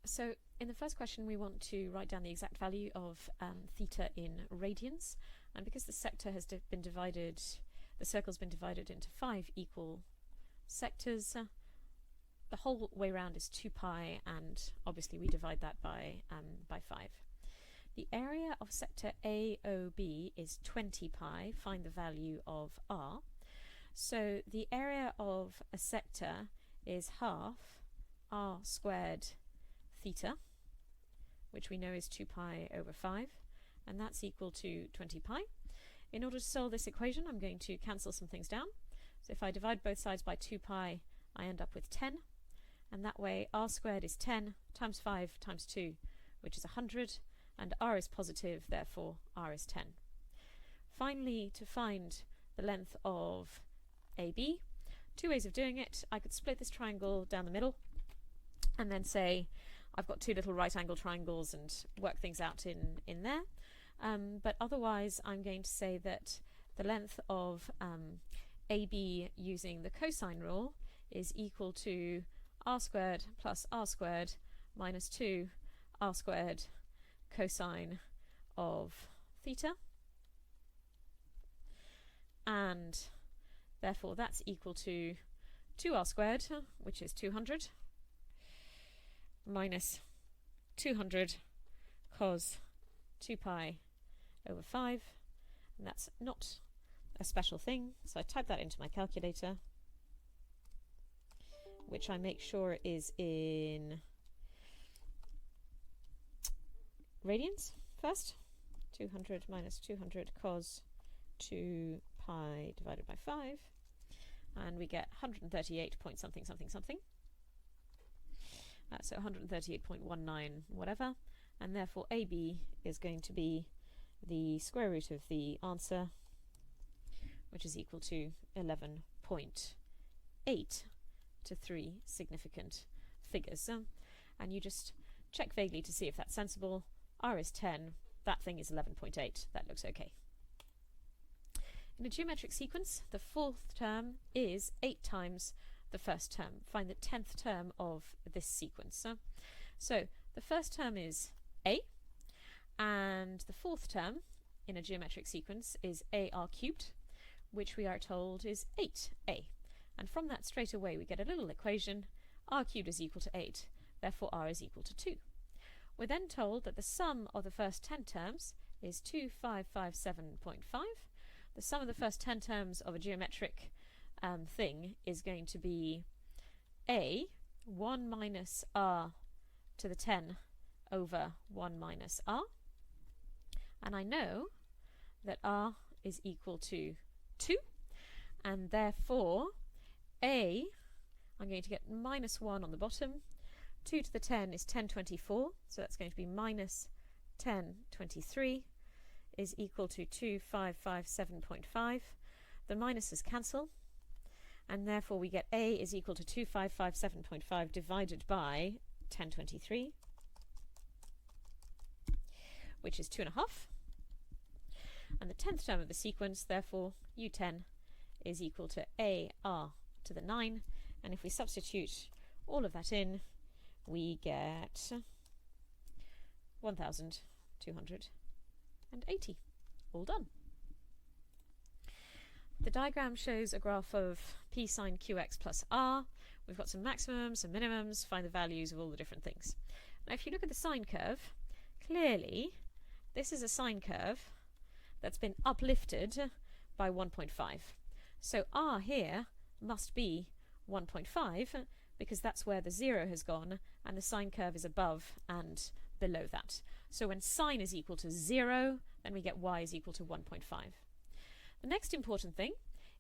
So in the first question, we want to write down the exact value of theta in radians. And because the sector has been divided, the circle's been divided into 5 equal sectors, the whole way around is 2 pi, and obviously we divide that by 5. The area of sector AOB is 20 pi. Find the value of r. So the area of a sector is half r squared theta, which we know is 2 pi over 5, and that's equal to 20 pi. In order to solve this equation, I'm going to cancel some things down. So if I divide both sides by 2 pi, I end up with 10, and that way r squared is 10 times 5 times 2, which is 100, and r is positive, therefore r is 10. Finally, to find the length of AB, 2 ways of doing it. I could split this triangle down the middle and then say I've got 2 little right angle triangles and work things out in there. But otherwise, I'm going to say that the length of AB using the cosine rule is equal to r squared plus r squared minus 2 r squared cosine of theta. And therefore that's equal to 2r squared, which is 200, minus 200 cos 2 pi over 5, and that's not a special thing, so I type that into my calculator, which I make sure is in radians first. 200 minus 200 cos 2 pi divided by 5, and we get 138 point something something something. So 138.19 whatever, and therefore AB is going to be the square root of the answer, which is equal to 11.8 to 3 significant figures. And you just check vaguely to see if that's sensible. R is 10, that thing is 11.8, that looks okay. In a geometric sequence, the 4th term is 8 times the first term. Find the 10th term of this sequence. So the first term is a, and the 4th term in a geometric sequence is ar cubed, which we are told is 8a. And from that straight away we get a little equation, r cubed is equal to 8, therefore r is equal to 2. We're then told that the sum of the first 10 terms is 2557.5. The sum of the first 10 terms of a geometric thing is going to be a 1 minus r to the 10 over 1 minus r, and I know that r is equal to 2, and therefore a, I'm going to get minus 1 on the bottom. 2 to the 10 is 1024, so that's going to be minus 1023 is equal to 2557.5. The minuses cancel, and therefore we get a is equal to 2557.5 divided by 1023, which is 2.5. And the 10th term of the sequence, therefore u10 is equal to ar to the 9, and if we substitute all of that in, we get 1280. All done. The diagram shows a graph of p sine qx plus r. We've got some maximums, some minimums, find the values of all the different things. Now if you look at the sine curve, clearly this is a sine curve that's been uplifted by 1.5. So r here must be 1.5 because that's where the 0 has gone and the sine curve is above and below that. So when sine is equal to 0, then we get y is equal to 1.5. The next important thing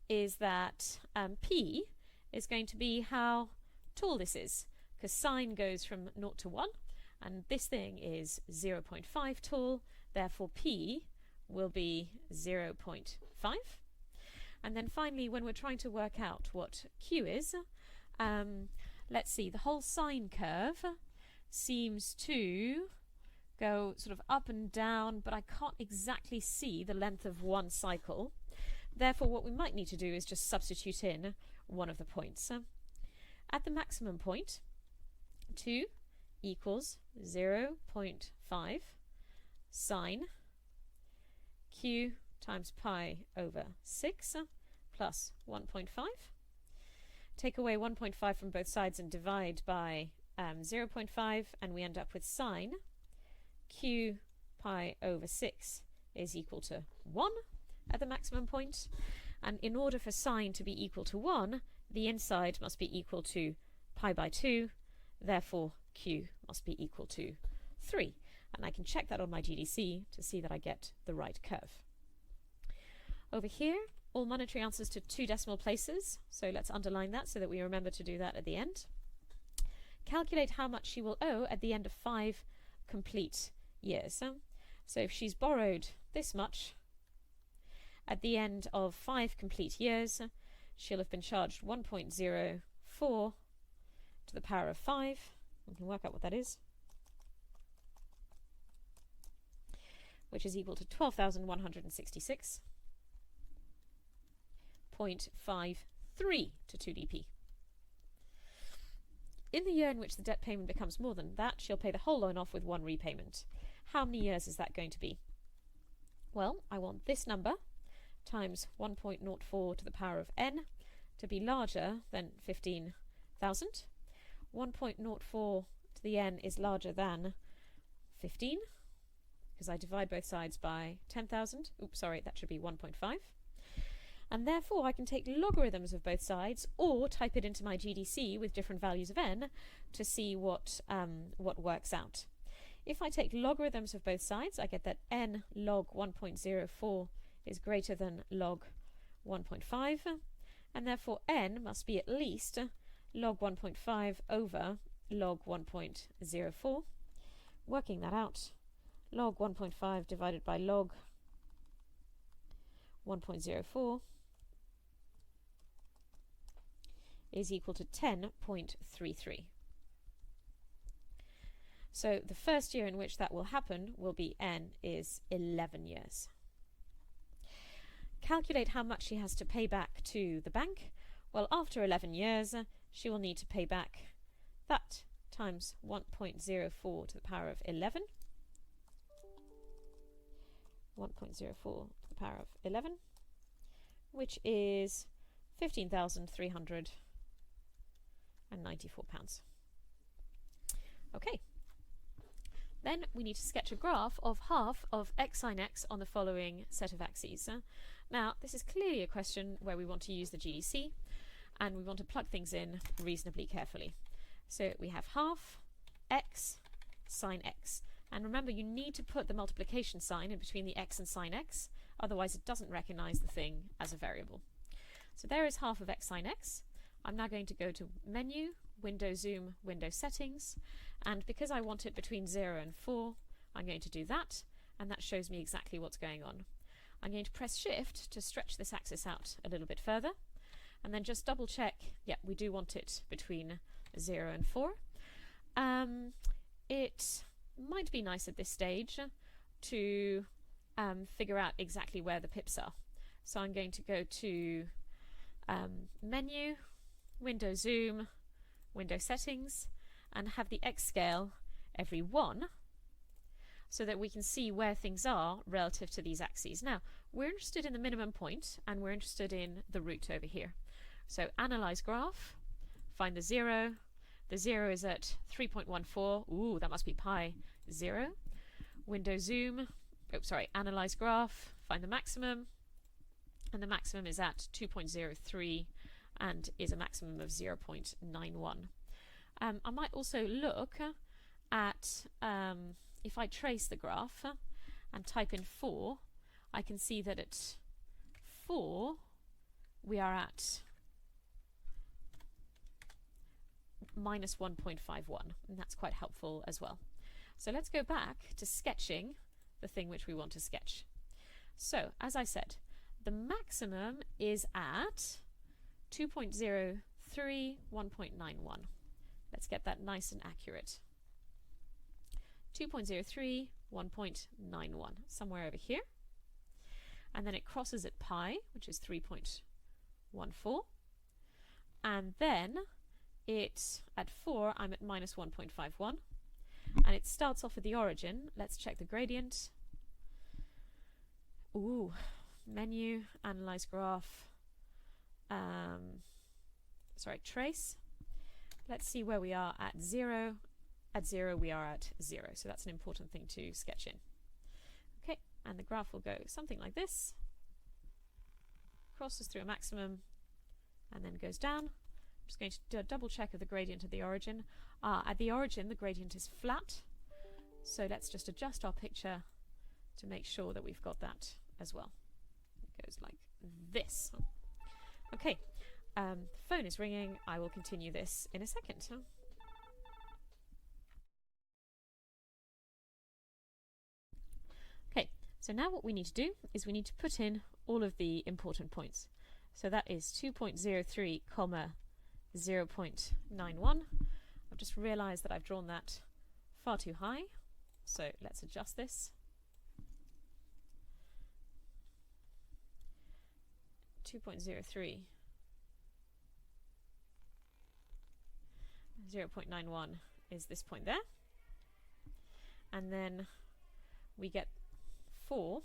is that p is going to be how tall this is, because sine goes from 0 to 1, and this thing is 0.5 tall, therefore p will be 0.5. And then finally, when we're trying to work out what q is, let's see, the whole sine curve seems to go sort of up and down, but I can't exactly see the length of one cycle. Therefore, what we might need to do is just substitute in one of the points. At the maximum point, 2 equals 0.5 sine q times pi over 6 plus 1.5. Take away 1.5 from both sides and divide by 0.5, and we end up with sine q pi over 6 is equal to 1 at the maximum point. And in order for sine to be equal to 1, the inside must be equal to pi by 2, therefore q must be equal to 3. And I can check that on my GDC to see that I get the right curve. Over here, all monetary answers to 2 decimal places, so let's underline that so that we remember to do that at the end. Calculate how much she will owe at the end of 5 complete years. So if she's borrowed this much, at the end of 5 complete years, she'll have been charged 1.04 to the power of 5. We can work out what that is, which is equal to 12,166.53 to 2dp. In the year in which the debt payment becomes more than that, she'll pay the whole loan off with 1 repayment. How many years is that going to be? Well, I want this number times 1.04 to the power of n to be larger than 15,000. 1.04 to the n is larger than 15, because I divide both sides by 10,000. Oops, sorry, that should be 1.5. And therefore I can take logarithms of both sides or type it into my GDC with different values of n to see what works out. If I take logarithms of both sides, I get that n log 1.04 is greater than log 1.5, and therefore n must be at least log 1.5 over log 1.04. Working that out, log 1.5 divided by log 1.04 is equal to 10.33. So the first year in which that will happen will be n is 11 years. Calculate how much she has to pay back to the bank. Well, after 11 years, she will need to pay back that times 1.04 to the power of 11. 1.04 to the power of 11, which is £15,394. Okay. Then we need to sketch a graph of half of x sine x on the following set of axes. Now, this is clearly a question where we want to use the GDC, and we want to plug things in reasonably carefully. So we have half x sine x. And remember, you need to put the multiplication sign in between the x and sine x, otherwise it doesn't recognize the thing as a variable. So there is half of x sine x. I'm now going to go to Menu, Window Zoom, Window Settings, and because I want it between 0 and 4, I'm going to do that, and that shows me exactly what's going on. I'm going to press Shift to stretch this axis out a little bit further, and then just double check, yeah, we do want it between 0 and 4. It might be nice at this stage to figure out exactly where the pips are. So I'm going to go to Menu, Window Zoom, Window Settings, and have the X scale every 1 so that we can see where things are relative to these axes. Now, we're interested in the minimum point, and we're interested in the root over here. So Analyze Graph, find the 0. The 0 is at 3.14. Ooh, that must be pi 0. Window Zoom, Analyze Graph, find the maximum, and the maximum is at 2.03 and is a maximum of 0.91. I might also look at, if I trace the graph and type in 4, I can see that at 4 we are at minus 1.51, and that's quite helpful as well. So let's go back to sketching the thing which we want to sketch. So, as I said, the maximum is at 2.03, 1.91. Let's get that nice and accurate. 2.03, 1.91, somewhere over here. And then it crosses at pi, which is 3.14. And then it's at 4, I'm at minus 1.51. and it starts off at the origin. Let's check the gradient. Ooh, menu, analyze graph, trace. Let's see where we are at 0. At 0 we are at 0, so that's an important thing to sketch in. Okay, and the graph will go something like this. Crosses through a maximum and then goes down. I'm just going to do a double check of the gradient at the origin. At the origin the gradient is flat, so let's just adjust our picture to make sure that we've got that as well. It goes like this. Okay, the phone is ringing. I will continue this in a second. Okay, so now what we need to do is we need to put in all of the important points. So that is 2.03, 0.91. I've just realized that I've drawn that far too high, so let's adjust this. 2.03, 0.91 is this point there, and then we get 4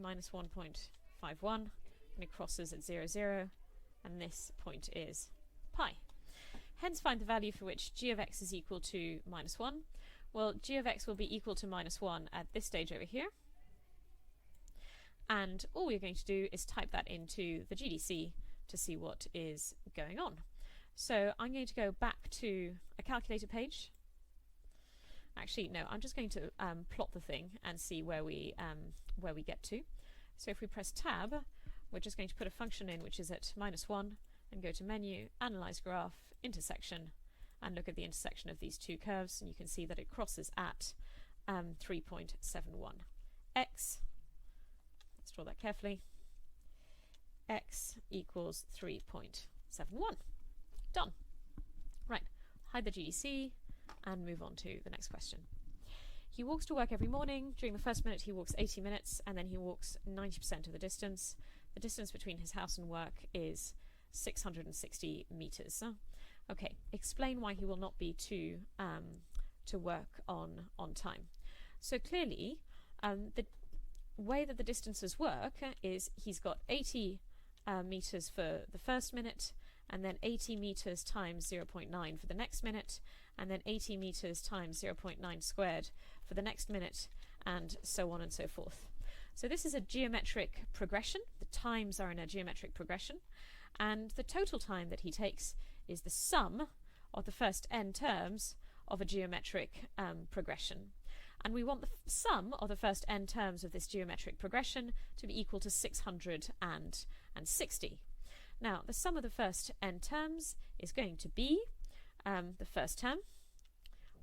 minus 1.51, and it crosses at 0, 0, and this point is pi. Hence find the value for which g of x is equal to minus 1. Well, g of x will be equal to minus 1 at this stage over here, and all we're going to do is type that into the GDC to see what is going on. So I'm going to go back to a calculator page. Actually, no, I'm just going to plot the thing and see where we get to. So if we press tab, we're just going to put a function in which is at minus 1 and go to menu, analyze graph, intersection, and look at the intersection of these two curves, and you can see that it crosses at 3.71. X, let's draw that carefully, x equals 3.71. Done. Right, hide the GDC and move on to the next question. He walks to work every morning. During the first minute he walks 80 minutes and then he walks 90% of the distance. The distance between his house and work is 660 meters. Okay, explain why he will not be to work on time. So clearly the way that the distances work is he's got 80 meters for the first minute, and then 80 meters times 0.9 for the next minute, and then 80 meters times 0.9 squared for the next minute, and so on and so forth. So this is a geometric progression. The times are in a geometric progression, and the total time that he takes is the sum of the first n terms of a geometric progression. And we want the sum of the first n terms of this geometric progression to be equal to 660. Now, the sum of the first n terms is going to be the first term,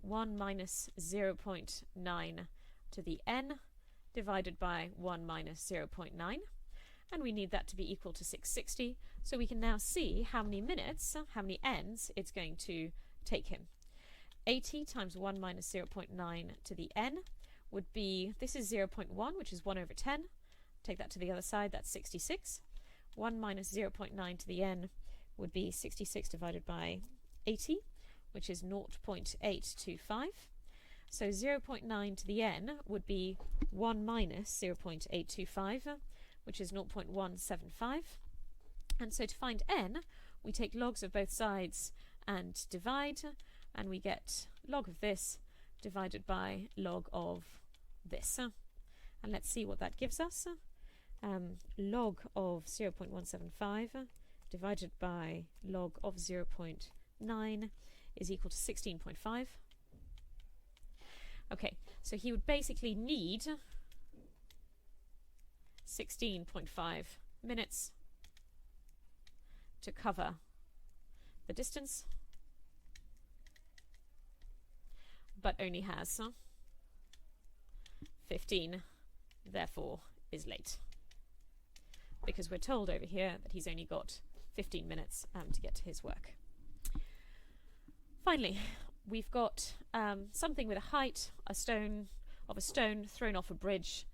1 minus 0.9 to the n divided by 1 minus 0.9, and we need that to be equal to 660, so we can now see how many minutes, how many n's it's going to take him. 80 times 1 minus 0.9 to the n would be, this is 0.1, which is 1 over 10. Take that to the other side, that's 66. 1 minus 0.9 to the n would be 66 divided by 80, which is 0.825. So 0.9 to the n would be 1 minus 0.825, which is 0.175. And so to find n, we take logs of both sides and divide, and we get log of this divided by log of this. And let's see what that gives us. Log of 0.175 divided by log of 0.9 is equal to 16.5. Okay, so he would basically need 16.5 minutes to cover the distance, but only has 15, therefore is late, because we're told over here that he's only got 15 minutes to get to his work. Finally, we've got something with a height, a stone thrown off a bridge,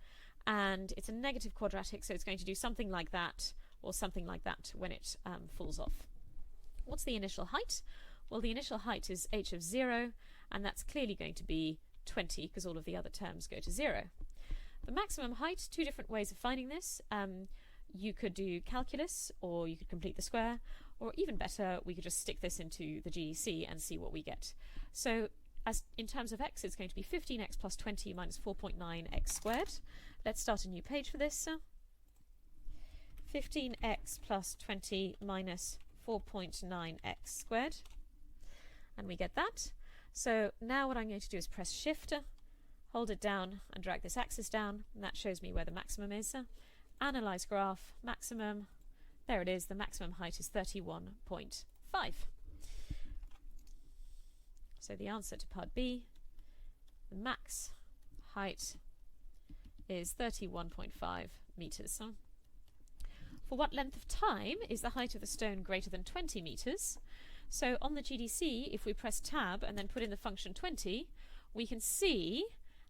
and it's a negative quadratic, so it's going to do something like that or something like that when it falls off. What's the initial height? Well, the initial height is h of 0, and that's clearly going to be 20 because all of the other terms go to 0. The maximum height, two different ways of finding this. You could do calculus, or you could complete the square, or even better, we could just stick this into the GDC and see what we get. So as in terms of x, it's going to be 15x plus 20 minus 4.9x squared. Let's start a new page for this. 15x plus 20 minus 4.9x squared. And we get that. So now what I'm going to do is press Shift, hold it down and drag this axis down, and that shows me where the maximum is. Analyze graph, maximum, there it is, the maximum height is 31.5. So the answer to part B, the max height is 31.5 meters. For what length of time is the height of the stone greater than 20 meters? So on the GDC, if we press tab and then put in the function 20, we can see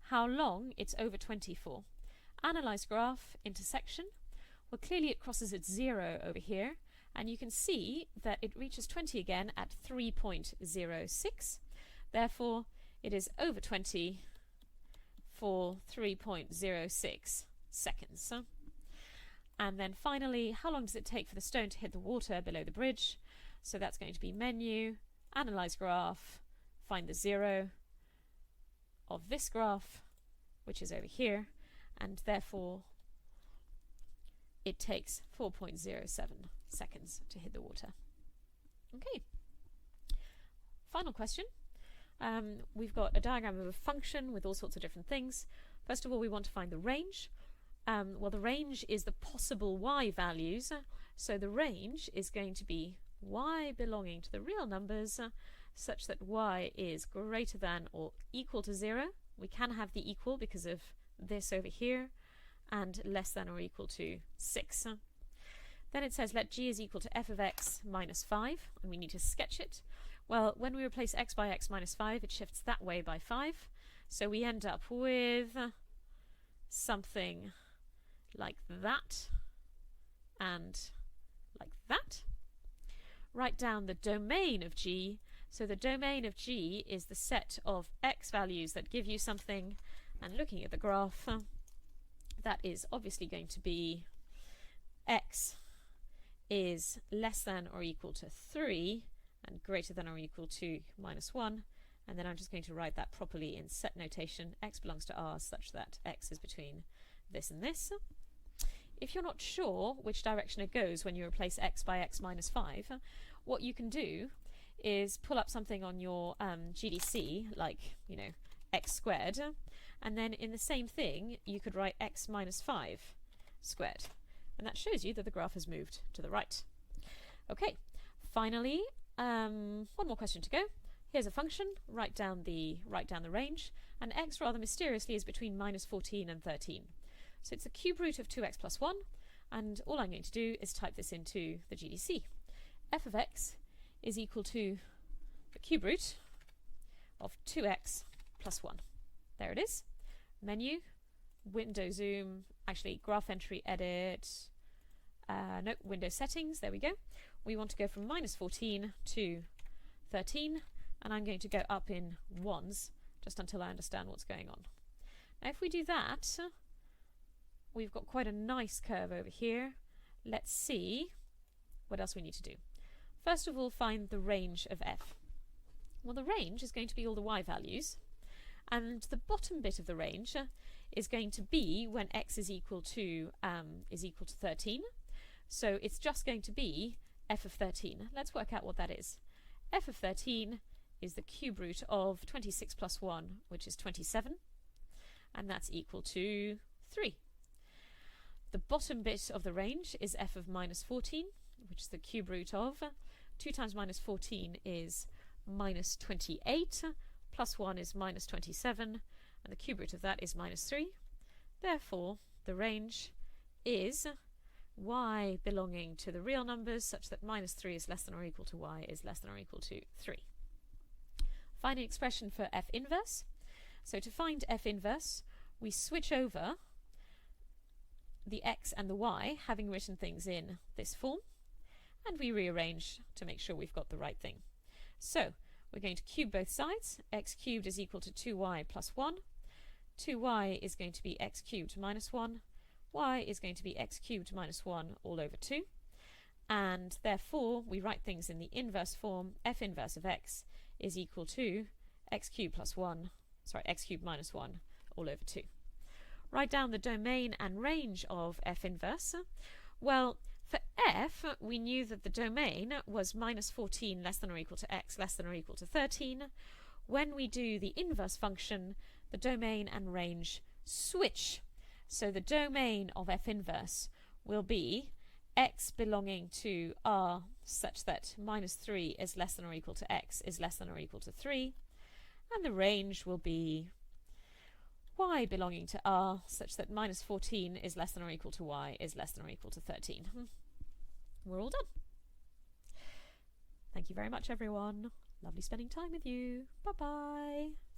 how long it's over 20 for. Analyze graph, intersection. Well, clearly it crosses at 0 over here, and you can see that it reaches 20 again at 3.06. Therefore, it is over 20 for 3.06 seconds. And then finally, how long does it take for the stone to hit the water below the bridge? So that's going to be menu, analyze graph, find the 0 of this graph, which is over here, and therefore it takes 4.07 seconds to hit the water. Okay. Final question. We've got a diagram of a function with all sorts of different things. First of all, we want to find the range. Well, the range is the possible y values, so the range is going to be y belonging to the real numbers such that y is greater than or equal to 0. We can have the equal because of this over here, and less than or equal to 6. Then it says let g is equal to f of x minus 5, and we need to sketch it. Well, when we replace x by x minus 5, it shifts that way by 5, so we end up with something like that and like that. Write down the domain of g. So the domain of g is the set of x values that give you something, and looking at the graph, that is obviously going to be x is less than or equal to 3 and greater than or equal to minus 1, and then I'm just going to write that properly in set notation. X belongs to R such that x is between this and this. If you're not sure which direction it goes when you replace x by x minus 5, what you can do is pull up something on your GDC, like, you know, x squared, and then in the same thing you could write x minus 5 squared, and that shows you that the graph has moved to the right. Okay, finally, one more question to go. Here's a function, write down the range, and x rather mysteriously is between minus 14 and 13. So it's the cube root of 2x plus 1, and all I'm going to do is type this into the GDC. F of x is equal to the cube root of 2x plus 1. There it is. Menu, window zoom, actually graph entry edit, no, window settings, there we go. We want to go from minus 14 to 13, and I'm going to go up in ones just until I understand what's going on. Now if we do that, we've got quite a nice curve over here. Let's see what else we need to do. First of all, find the range of f. Well, the range is going to be all the y values, and the bottom bit of the range is going to be when x is equal to 13. So it's just going to be f of 13. Let's work out what that is. F of 13 is the cube root of 26 plus 1, which is 27, and that's equal to 3. The bottom bit of the range is f of minus 14, which is the cube root of 2 times minus 14 is minus 28, plus 1 is minus 27, and the cube root of that is minus 3. Therefore, the range is y belonging to the real numbers such that minus 3 is less than or equal to y is less than or equal to 3. Find an expression for f inverse. So to find f inverse, we switch over the x and the y, having written things in this form, and we rearrange to make sure we've got the right thing. So we're going to cube both sides. X cubed is equal to 2y plus 1. 2y is going to be x cubed minus 1. Y is going to be x cubed minus 1 all over 2. And therefore, we write things in the inverse form. F inverse of x is equal to x cubed plus 1, x cubed minus 1 all over 2. Write down the domain and range of F inverse. Well, for F, we knew that the domain was minus 14 less than or equal to x less than or equal to 13. When we do the inverse function, the domain and range switch. So the domain of F inverse will be x belonging to R such that minus 3 is less than or equal to x is less than or equal to 3. And the range will be y belonging to R such that minus 14 is less than or equal to y is less than or equal to 13. We're all done. Thank you very much, everyone. Lovely spending time with you. Bye-bye.